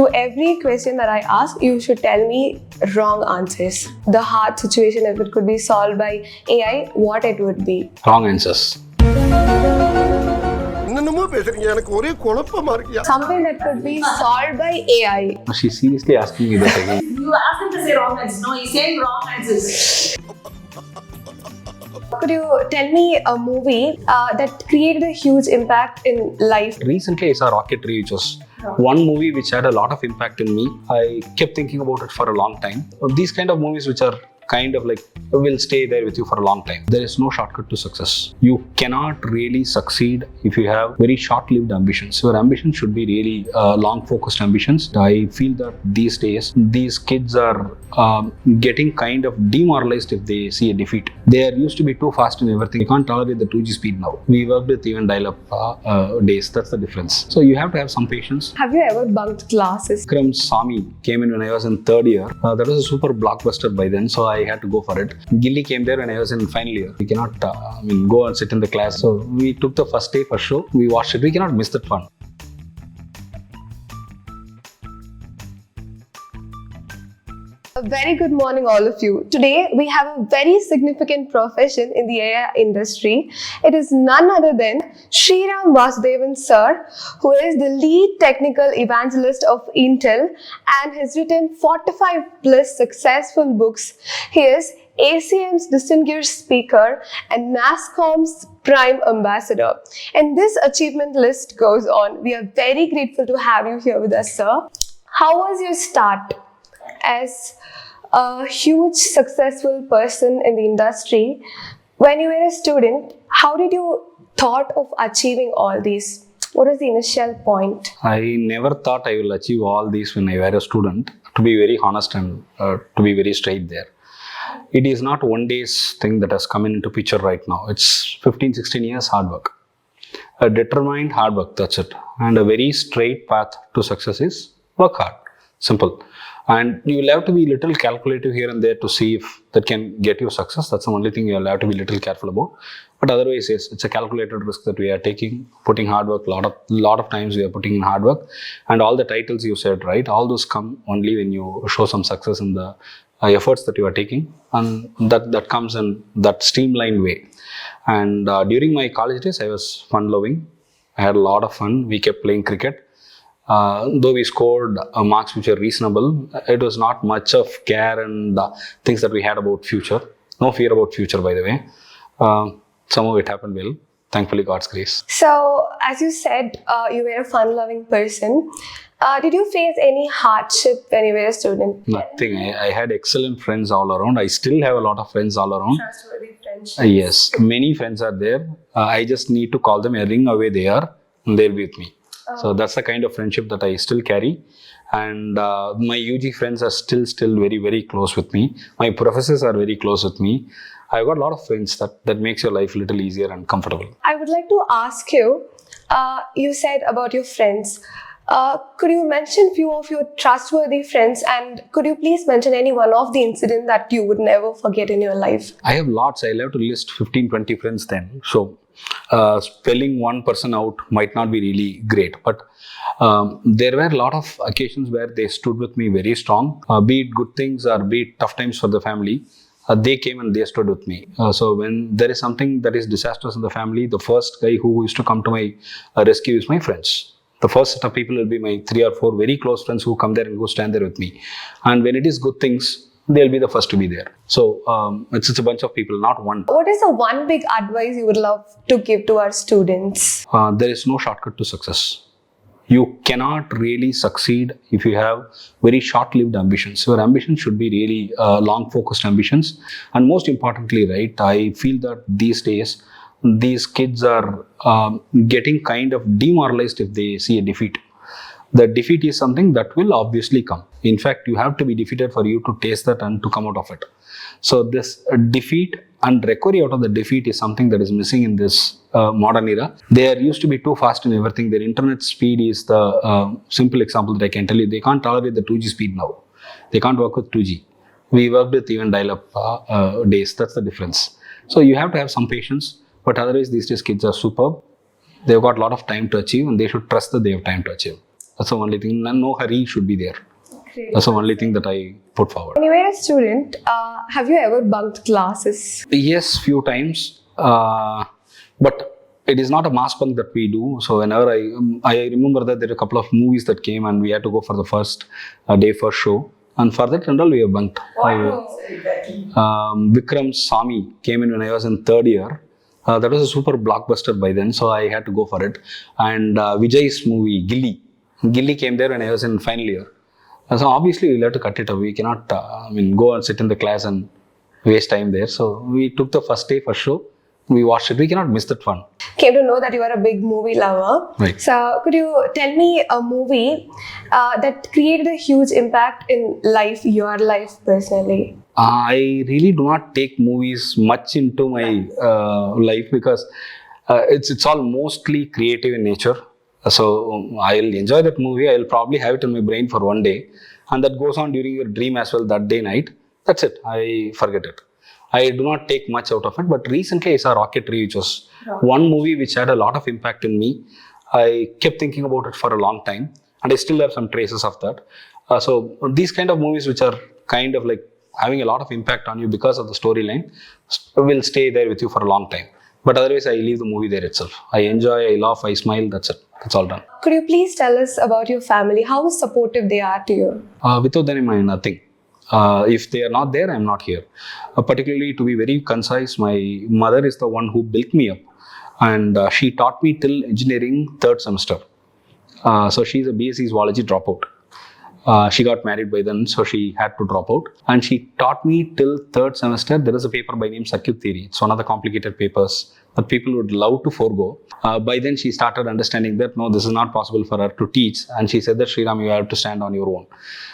To every question that I ask, you should tell me wrong answers. The hard situation, if it could be solved by AI, what it would be. Wrong answers. Something that could be solved by AI. She's seriously asking me that again. You asked him to say wrong answers. No, he's saying wrong answers. Could you tell me a movie that created a huge impact in life? Recently, I saw Rocketry, which was one movie which had a lot of impact in me. I kept thinking about it for a long time. These kind of movies which are kind of like will stay there with you for a long time. There is no shortcut to success. You cannot really succeed if you have very short-lived ambitions. Your ambition should be really long-focused ambitions. I feel that these days, these kids are getting kind of demoralized if they see a defeat. They are used to be too fast in everything. You can't tolerate the 2G speed now. We worked with even dial-up days. That's the difference. So you have to have some patience. Have you ever bunked classes? Shriram Saamy came in when I was in third year. That was a super blockbuster by then, so I had to go for it. Gilly came there when I was in final year. We cannot go and sit in the class. So we took the first day for show. We watched it. We cannot miss that fun. A very good morning, all of you. Today, we have a very significant profession in the AI industry. It is none other than Shriram Vasudevan sir, who is the lead technical evangelist of Intel and has written 45 plus successful books. He is ACM's distinguished speaker and NASSCOM's prime ambassador. And this achievement list goes on. We are very grateful to have you here with us, sir. How was your start as a huge successful person in the industry? When you were a student, how did you thought of achieving all these? What was the initial point? I never thought I will achieve all these when I were a student, to be very honest and to be very straight there. It is not one day's thing that has come into picture right now. It's 15-16 years hard work. A determined hard work, that's it. And a very straight path to success is work hard. Simple. And you will have to be a little calculative here and there to see if that can get you success. That's the only thing you will have to be a little careful about. But otherwise, yes, it's a calculated risk that we are taking, putting hard work. Lot of times we are putting in hard work. And all the titles you said, right, all those come only when you show some success in the efforts that you are taking. And that comes in that streamlined way. And during my college days, I was fun-loving. I had a lot of fun. We kept playing cricket. Though we scored marks which are reasonable, it was not much of care and things that we had about future. No fear about future, by the way. Some of it happened well. Thankfully, God's grace. So, as you said, you were a fun-loving person. Did you face any hardship when you were a student? Nothing. I had excellent friends all around. I still have a lot of friends all around. Trustworthy friends. Yes, many friends are there. I just need to call them, a ring away they are, and they'll be with me. So that's the kind of friendship that I still carry. And my UG friends are still very, very close with me. My professors are very close with me. I've got a lot of friends that makes your life a little easier and comfortable. I would like to ask you, you said about your friends. Could you mention few of your trustworthy friends, and could you please mention any one of the incident that you would never forget in your life? I have lots. I'll have to list 15-20 friends then. So spelling one person out might not be really great, but there were a lot of occasions where they stood with me very strong, be it good things or be it tough times for the family. They came and they stood with me. So when there is something that is disastrous in the family, the first guy who used to come to my rescue is my friends. The first set of people will be my 3 or 4 very close friends who come there and go stand there with me. And when it is good things, they'll be the first to be there. So it's a bunch of people, not one. What is the one big advice you would love to give to our students? There is no shortcut to success. You cannot really succeed if you have very short-lived ambitions. Your ambition should be really long-focused ambitions. And most importantly, right, I feel that these days, these kids are getting kind of demoralized if they see a defeat. The defeat is something that will obviously come. In fact, you have to be defeated for you to taste that and to come out of it. So this defeat and recovery out of the defeat is something that is missing in this modern era. They are used to be too fast in everything. Their internet speed is the simple example that I can tell you. They can't tolerate the 2G speed now. They can't work with 2G. We worked with even dial-up days. That's the difference. So you have to have some patience. But otherwise, these days kids are superb. They've got a lot of time to achieve and they should trust that they have time to achieve. That's the only thing. No hurry should be there. Great. That's the only thing that I put forward. When you were a student, have you ever bunked classes? Yes, few times, but it is not a mass bunk that we do. So whenever I remember that there are a couple of movies that came and we had to go for the first day first show, and for that and all we have bunked. Vikram's Saamy came in when I was in third year. That was a super blockbuster by then, so I had to go for it. And Vijay's movie Gilly came there when I was in final year. So obviously we'll have to cut it away. We cannot go and sit in the class and waste time there. So we took the first day for show. We watched it. We cannot miss that fun. Came to know that you are a big movie lover. Right. So could you tell me a movie that created a huge impact in life, your life personally? I really do not take movies much into my life because it's all mostly creative in nature. So I'll enjoy that movie. I'll probably have it in my brain for one day, and that goes on during your dream as well that day night. That's it. I forget it. I do not take much out of it. But recently I saw Rocketry, which was one movie which had a lot of impact in me. I kept thinking about it for a long time, and I still have some traces of that. So these kind of movies which are kind of like having a lot of impact on you because of the storyline will stay there with you for a long time. But otherwise, I leave the movie there itself. I enjoy, I laugh, I smile. That's it. That's all done. Could you please tell us about your family? How supportive they are to you? Without them, I nothing. If they are not there, I'm not here. Particularly, to be very concise, my mother is the one who built me up, and she taught me till engineering third semester. So she's a BSc Zoology dropout. She got married by then, so she had to drop out. And she taught me till third semester. There is a paper by name Circuit Theory. It's one of the complicated papers that people would love to forego. By then, she started understanding that no, this is not possible for her to teach. And she said that, Shriram, you have to stand on your own.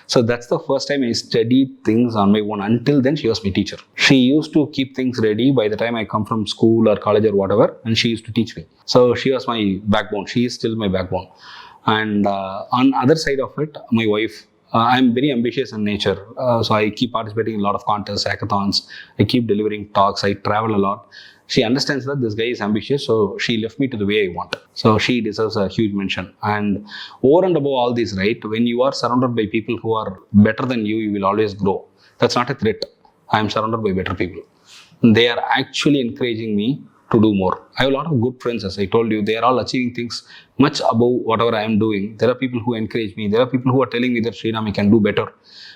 So that's the first time I studied things on my own. Until then, she was my teacher. She used to keep things ready by the time I come from school or college or whatever, and she used to teach me. So she was my backbone. She is still my backbone. And on other side of it, my wife, I'm very ambitious in nature. So I keep participating in a lot of contests, hackathons. I keep delivering talks. I travel a lot. She understands that this guy is ambitious, so she left me to the way I want. So she deserves a huge mention. And over and above all this, right, when you are surrounded by people who are better than you, you will always grow. That's not a threat. I am surrounded by better people. They are actually encouraging me to do more. I have a lot of good friends, as I told you. They are all achieving things much above whatever I am doing. There are people who encourage me. There are people who are telling me that, Shriram, I can do better.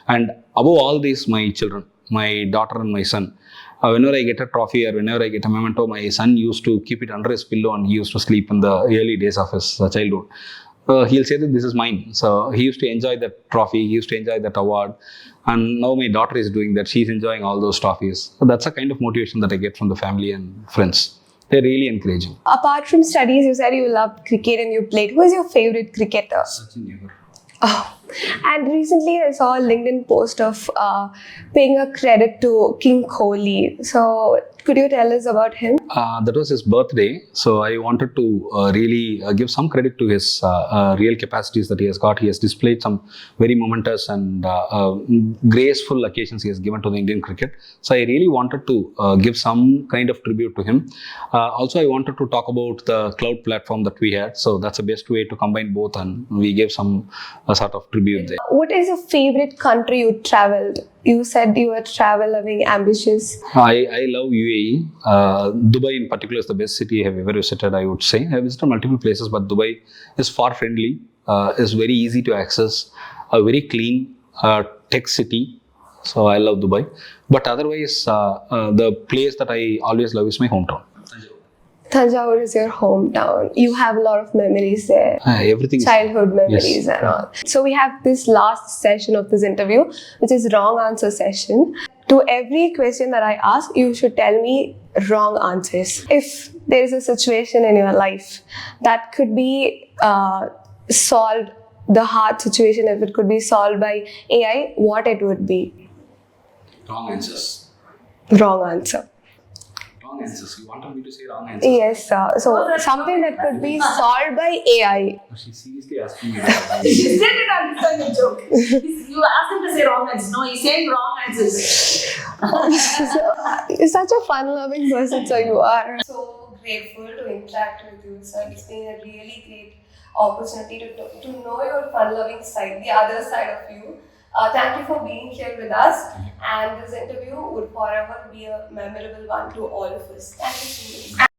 And above all this, my children, my daughter and my son. Whenever I get a trophy or whenever I get a memento, my son used to keep it under his pillow and he used to sleep in the early days of his childhood. He'll say that this is mine. So he used to enjoy that trophy. He used to enjoy that award. And now my daughter is doing that. She's enjoying all those trophies. So that's a kind of motivation that I get from the family and friends. They're really encouraging. Apart from studies, you said you loved cricket and you played. Who is your favorite cricketer? Sachin Tendulkar. Oh. And recently I saw a LinkedIn post of paying a credit to King Kohli. So could you tell us about him? That was his birthday. So I wanted to really give some credit to his real capacities that he has got. He has displayed some very momentous and graceful occasions he has given to the Indian cricket. So I really wanted to give some kind of tribute to him. Also, I wanted to talk about the cloud platform that we had. So that's the best way to combine both, and we gave some sort of tribute there. What is your favorite country you traveled? You said you were travel-loving, ambitious. I love UAE. Dubai in particular is the best city I have ever visited, I would say. I have visited multiple places, but Dubai is far friendly, is very easy to access, a very clean tech city. So I love Dubai. But otherwise, the place that I always love is my hometown. Thanjavur is your hometown. You have a lot of memories there. Everything. Childhood memories Yes. and all. So we have this last session of this interview, which is wrong answer session. To every question that I ask, you should tell me wrong answers. If there is a situation in your life that could be solved, the hard situation, if it could be solved by AI, what it would be? Wrong answers. Wrong answer. Wrong answers. You wanted me to say wrong answers? Yes, so something that could be solved by AI. She's seriously asking me. She still didn't understand the joke. You asked him to say wrong answers. No, he's saying wrong answers. So, you're such a fun-loving person, so you are. So grateful to interact with you, sir. It's been a really great opportunity to know your fun-loving side, the other side of you. Thank you for being here with us, and this interview would forever be a memorable one to all of us. Thank you so much.